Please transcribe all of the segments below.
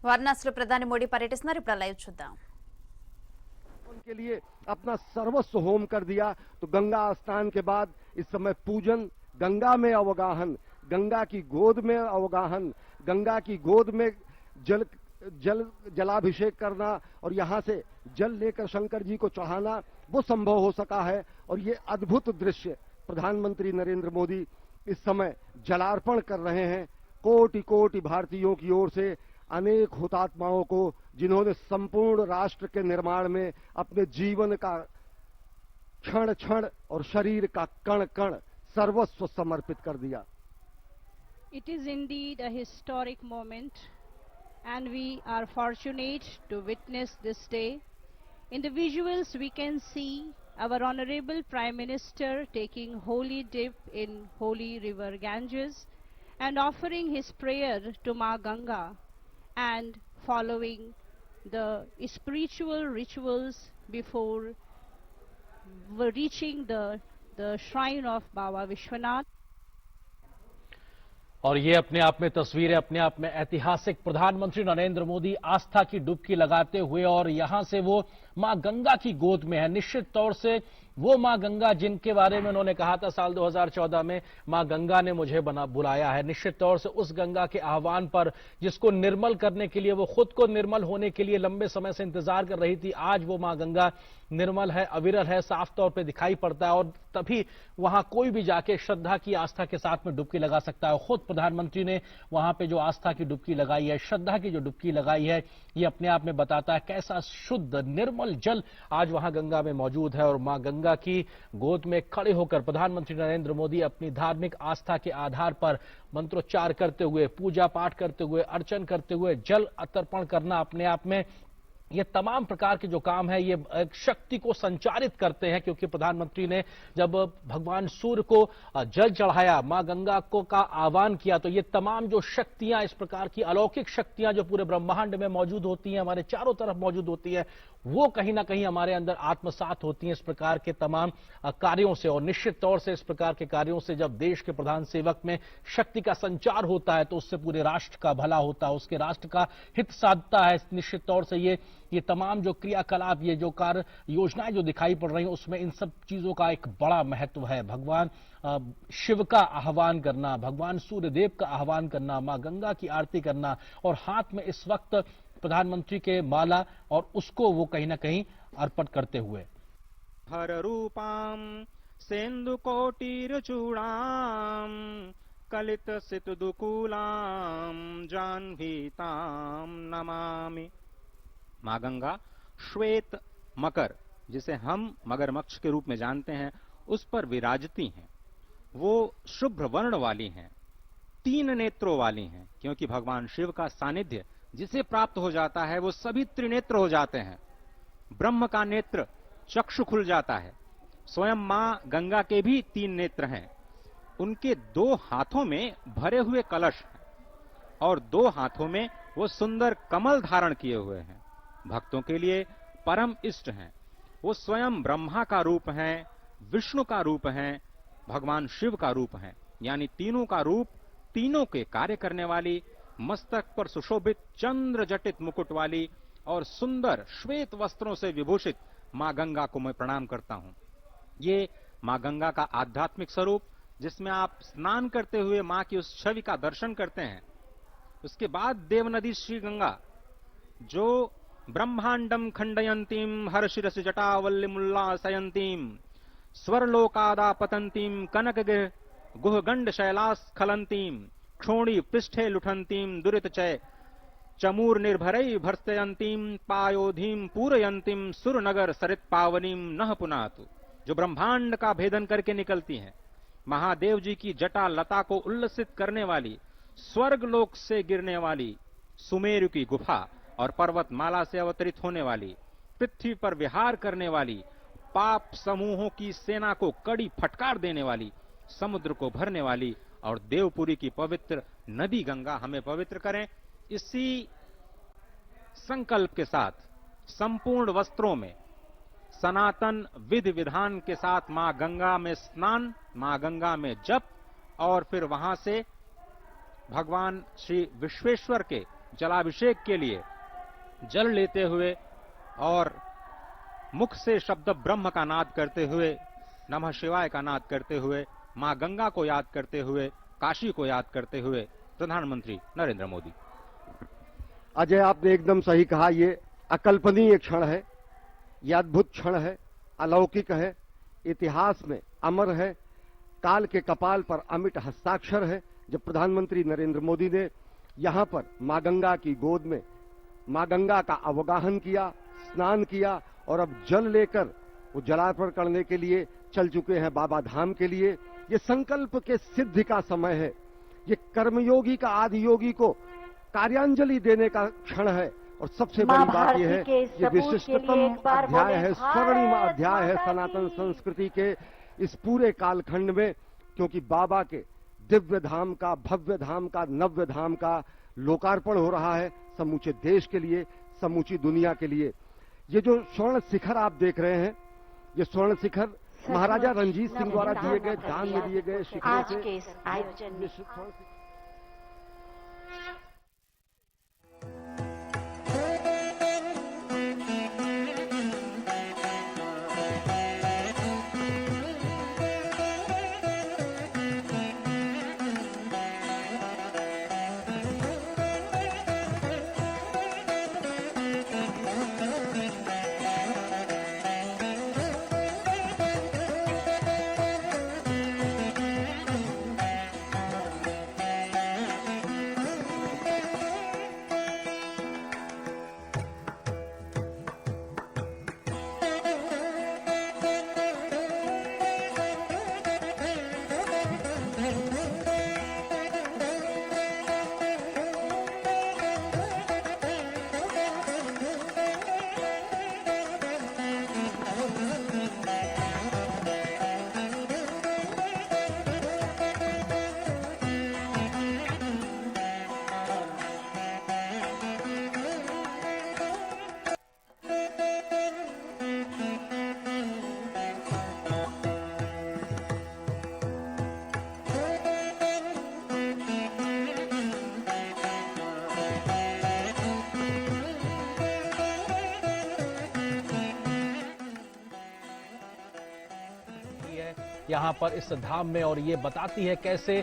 వారణాసిలో ప్రధాని మోడీ పర్యటిస్తున్నారు. ఇప్పుడు లైవ్ చూద్దాం. के लिए अपना सर्वस्व होम कर दिया। तो गंगा स्नान के बाद इस समय पूजन, गंगा में अवगाहन, गंगा की गोद में अवगाहन, गंगा की गोद में जलाभिषेक करना और यहां से जल लेकर शंकर जी को चढ़ाना वो संभव हो सका है। और ये अद्भुत दृश्य प्रधानमंत्री नरेंद्र मोदी इस समय जलार्पण कर रहे हैं। कोटि कोटि भारतीयों की ओर से अनेक हुतात्माओं को, जिन्होंने संपूर्ण राष्ट्र के निर्माण में अपने जीवन का क्षण क्षण और शरीर का कण कण सर्वस्व समर्पित कर दिया। It is indeed a historic moment, and we are fortunate to witness this day. In the visuals we can see our Honorable Prime Minister taking holy dip in holy river Ganges and offering his prayer to Ma Ganga and following the spiritual rituals before reaching the shrine of Baba Vishwanath. और ये अपने आप में तस्वीरें अपने आप में ऐतिहासिक, प्रधानमंत्री नरेंद्र मोदी आस्था की डुबकी लगाते हुए और यहां से वो मां गंगा की गोद में है। निश्चित तौर से वो मां गंगा जिनके बारे में उन्होंने कहा था साल 2014 में, मां गंगा ने मुझे बुलाया है। निश्चित तौर से उस गंगा के आह्वान पर, जिसको निर्मल करने के लिए, वो खुद को निर्मल होने के लिए लंबे समय से इंतजार कर रही थी, आज वो मां गंगा निर्मल है, अविरल है, साफ तौर पे दिखाई पड़ता है। और तभी वहां कोई भी जाके श्रद्धा की, आस्था के साथ में डुबकी लगा सकता है। खुद प्रधानमंत्री ने वहां पे जो आस्था की डुबकी लगाई है, श्रद्धा की जो डुबकी लगाई है, ये अपने आप में बताता है कैसा शुद्ध निर्मल जल आज वहां गंगा में मौजूद है। और मां गंगा की गोद में खड़े होकर प्रधानमंत्री नरेंद्र मोदी अपनी धार्मिक आस्था के आधार पर मंत्रोच्चार करते हुए, पूजा पाठ करते हुए, अर्चन करते हुए, जल तर्पण करना अपने आप में ये तमाम प्रकार के जो काम है, ये शक्ति को संचारित करते हैं। क्योंकि प्रधानमंत्री ने जब भगवान सूर्य को जल चढ़ाया, मां गंगा को का आह्वान किया, तो ये तमाम जो शक्तियां, इस प्रकार की अलौकिक शक्तियां जो पूरे ब्रह्मांड में मौजूद होती हैं, हमारे चारों तरफ मौजूद होती है, वो कहीं ना कहीं हमारे अंदर आत्मसात होती हैं इस प्रकार के तमाम कार्यों से। और निश्चित तौर से इस प्रकार के कार्यों से जब देश के प्रधान सेवक में शक्ति का संचार होता है, तो उससे पूरे राष्ट्र का भला होता है, उसके राष्ट्र का हित साधता है। निश्चित तौर से ये तमाम जो क्रियाकलाप, ये जो कार्य योजनाएं जो दिखाई पड़ रही हैं, उसमें इन सब चीजों का एक बड़ा महत्व है। भगवान शिव का आह्वान करना, भगवान सूर्यदेव का आह्वान करना, मां गंगा की आरती करना, और हाथ में इस वक्त प्रधानमंत्री के माला, और उसको वो कहीं ना कहीं अर्पण करते हुए हर रूपाम सेन्दु कोटिर चूड़ाम कलित सित दुकूलाम जाह्नवीताम नमामि। मां गंगा श्वेत मकर, जिसे हम मगरमच्छ के रूप में जानते हैं, उस पर विराजती हैं। वो शुभ्र वर्ण वाली हैं, 3 नेत्रों वाली हैं, क्योंकि भगवान शिव का सानिध्य जिसे प्राप्त हो जाता है वो सभी त्रिनेत्र हो जाते हैं। ब्रह्म का नेत्र चक्षु खुल जाता है। स्वयं मां गंगा के भी 3 नेत्र हैं। उनके 2 हाथों में भरे हुए कलश हैं और 2 हाथों में वो सुंदर कमल धारण किए हुए हैं। भक्तों के लिए परम इष्ट हैं। वो स्वयं ब्रह्मा का रूप हैं, विष्णु का रूप हैं, भगवान शिव का रूप हैं। यानी तीनों का रूप, तीनों के कार्य करने वाली, मस्तक पर सुशोभित चंद्र जटित मुकुट वाली और सुंदर श्वेत वस्त्रों से विभूषित मां गंगा को मैं प्रणाम करता हूं। ये मां गंगा का आध्यात्मिक स्वरूप, जिसमें आप स्नान करते हुए मां की उस छवि का दर्शन करते हैं। उसके बाद देवनदी श्री गंगा, जो ब्रह्मांडम खंडयंतीम हर्षिरसि जटावल्लिमुल्लासयंतीम स्वरलोकादापतंतीम कनक गुहगंड शैलास्खलंतीम क्षोणी पृष्ठे लुठंतीम दुरित चय चमूर निर्भरई भर्सयंतीम पायोधीम पूरयंतीम सुरनगर सरित पावनीम नह पुनातु, जो ब्रह्मांड का भेदन करके निकलती हैं। महादेव जी की जटा लता को उल्लसित करने वाली, स्वर्ग लोक से गिरने वाली, सुमेरु की गुफा और पर्वतमाला से अवतरित होने वाली, पृथ्वी पर विहार करने वाली, पाप समूहों की सेना को कड़ी फटकार देने वाली, समुद्र को भरने वाली और देवपुरी की पवित्र नदी गंगा हमें पवित्र करें। इसी संकल्प के साथ संपूर्ण वस्त्रों में सनातन विधि विधान के साथ मां गंगा में स्नान, मां गंगा में जप, और फिर वहां से भगवान श्री विश्वेश्वर के जलाभिषेक के लिए जल लेते हुए और मुख से शब्द ब्रह्म का नाद करते हुए, नमः शिवाय का नाद करते हुए, मां गंगा को याद करते हुए, काशी को याद करते हुए प्रधानमंत्री नरेंद्र मोदी। अजय, आपने एकदम सही कहा, ये अकल्पनीय क्षण है, यह अद्भुत क्षण है, अलौकिक है, इतिहास में अमर है, काल के कपाल पर अमिट हस्ताक्षर है, जब प्रधानमंत्री नरेंद्र मोदी ने यहां पर मां गंगा की गोद में मां गंगा का अवगाहन किया, स्नान किया और अब जल लेकर वो जलार्पण करने के लिए चल चुके हैं बाबा धाम के लिए। ये संकल्प के सिद्धि का समय है, ये कर्मयोगी का आदि योगी को कार्यांजलि देने का क्षण है। और सबसे बड़ी बात यह है, ये विशिष्टतम अध्याय है, स्वर्णिम अध्याय है सनातन संस्कृति के इस पूरे कालखंड में, क्योंकि बाबा के दिव्य धाम का, भव्य धाम का, नव्य धाम का लोकार्पण हो रहा है समूचे देश के लिए, समूची दुनिया के लिए। ये जो स्वर्ण शिखर आप देख रहे हैं, ये स्वर्ण शिखर महाराजा रंजीत सिंह द्वारा दिए गए, दान में दिए गए शिखरों आज के इस आयोजन में यहाँ पर इस धाम में, और ये बताती है कैसे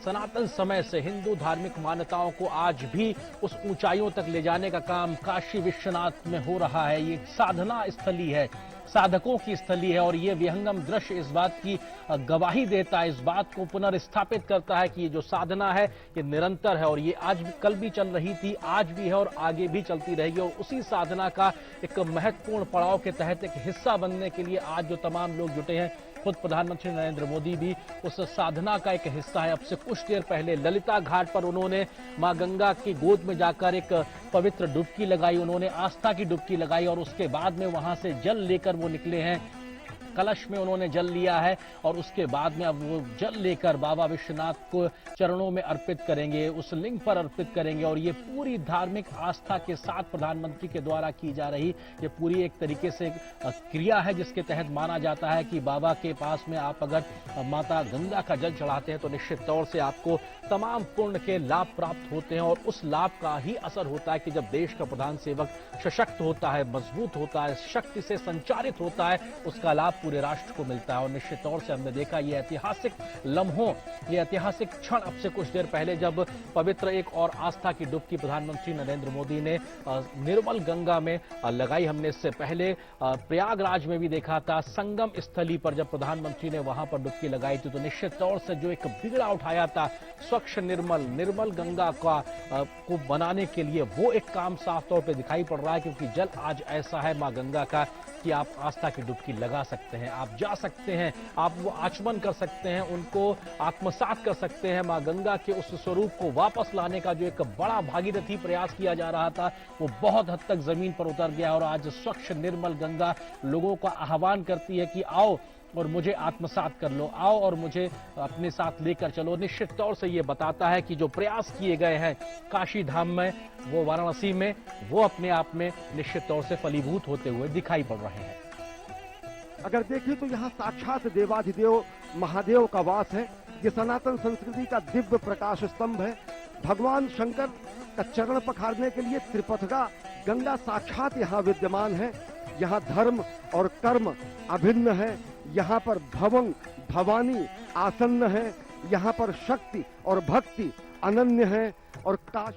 सनातन समय से हिंदू धार्मिक मान्यताओं को आज भी उस ऊंचाइयों तक ले जाने का काम काशी विश्वनाथ में हो रहा है। ये साधना स्थली है, साधकों की स्थली है, और ये विहंगम दृश्य इस बात की गवाही देता है, इस बात को पुनर्स्थापित करता है कि ये जो साधना है ये निरंतर है, और ये आज भी, कल भी चल रही थी, आज भी है और आगे भी चलती रहेगी। और उसी साधना का एक महत्वपूर्ण पड़ाव के तहत एक हिस्सा बनने के लिए आज जो तमाम लोग जुटे हैं, खुद प्रधानमंत्री नरेंद्र मोदी भी उस साधना का एक हिस्सा है। अब से कुछ देर पहले ललिता घाट पर उन्होंने मां गंगा की गोद में जाकर एक पवित्र डुबकी लगाई, उन्होंने आस्था की डुबकी लगाई, और उसके बाद में वहां से जल लेकर वो निकले हैं। कलश में उन्होंने जल लिया है और उसके बाद में अब वो जल लेकर बाबा विश्वनाथ को चरणों में अर्पित करेंगे, उस लिंग पर अर्पित करेंगे। और ये पूरी धार्मिक आस्था के साथ प्रधानमंत्री के द्वारा की जा रही ये पूरी एक तरीके से क्रिया है, जिसके तहत माना जाता है कि बाबा के पास में आप अगर माता गंगा का जल चढ़ाते हैं तो निश्चित तौर से आपको तमाम पुण्य के लाभ प्राप्त होते हैं। और उस लाभ का ही असर होता है कि जब देश का प्रधान सेवक सशक्त होता है, मजबूत होता है, शक्ति से संचारित होता है, उसका लाभ पूरे राष्ट्र को मिलता है। और निश्चित तौर से हमने देखा ये ऐतिहासिक लम्हों, ये ऐतिहासिक क्षण अब से कुछ देर पहले जब पवित्र एक और आस्था की डुबकी प्रधानमंत्री नरेंद्र मोदी ने निर्मल गंगा में लगाई। हमने इससे पहले प्रयागराज में भी देखा था, संगम स्थली पर जब प्रधानमंत्री ने वहां पर डुबकी लगाई थी, तो निश्चित तौर से जो एक बिगड़ा उठाया था स्वच्छ निर्मल गंगा को बनाने के लिए, वो एक काम साफ तौर पे दिखाई पड़ रहा है। क्योंकि जल आज ऐसा है मां गंगा का कि आप आस्था की डुबकी लगा सकते हैं, आप जा सकते हैं, आप वो आचमन कर सकते हैं, उनको आत्मसात कर सकते हैं। मां गंगा के उस स्वरूप को वापस लाने का जो एक बड़ा भागीरथी प्रयास किया जा रहा था, वो बहुत हद तक जमीन पर उतर गया। और आज स्वच्छ निर्मल गंगा लोगों का आह्वान करती है कि आओ और मुझे आत्मसात कर लो, आओ और मुझे अपने साथ लेकर चलो। निश्चित तौर से ये बताता है कि जो प्रयास किए गए हैं काशी धाम में, वो वाराणसी में, वो अपने आप में निश्चित तौर से फलीभूत होते हुए दिखाई पड़ रहे हैं। अगर देखें तो यहाँ साक्षात देवाधिदेव महादेव का वास है। ये सनातन संस्कृति का दिव्य प्रकाश स्तंभ है। भगवान शंकर का चरण पखारने के लिए त्रिपथगा गंगा साक्षात यहाँ विद्यमान है। यहाँ धर्म और कर्म अभिन्न है। यहाँ पर भवंग भवानी आसन्न है। यहाँ पर शक्ति और भक्ति अनन्य है। और काश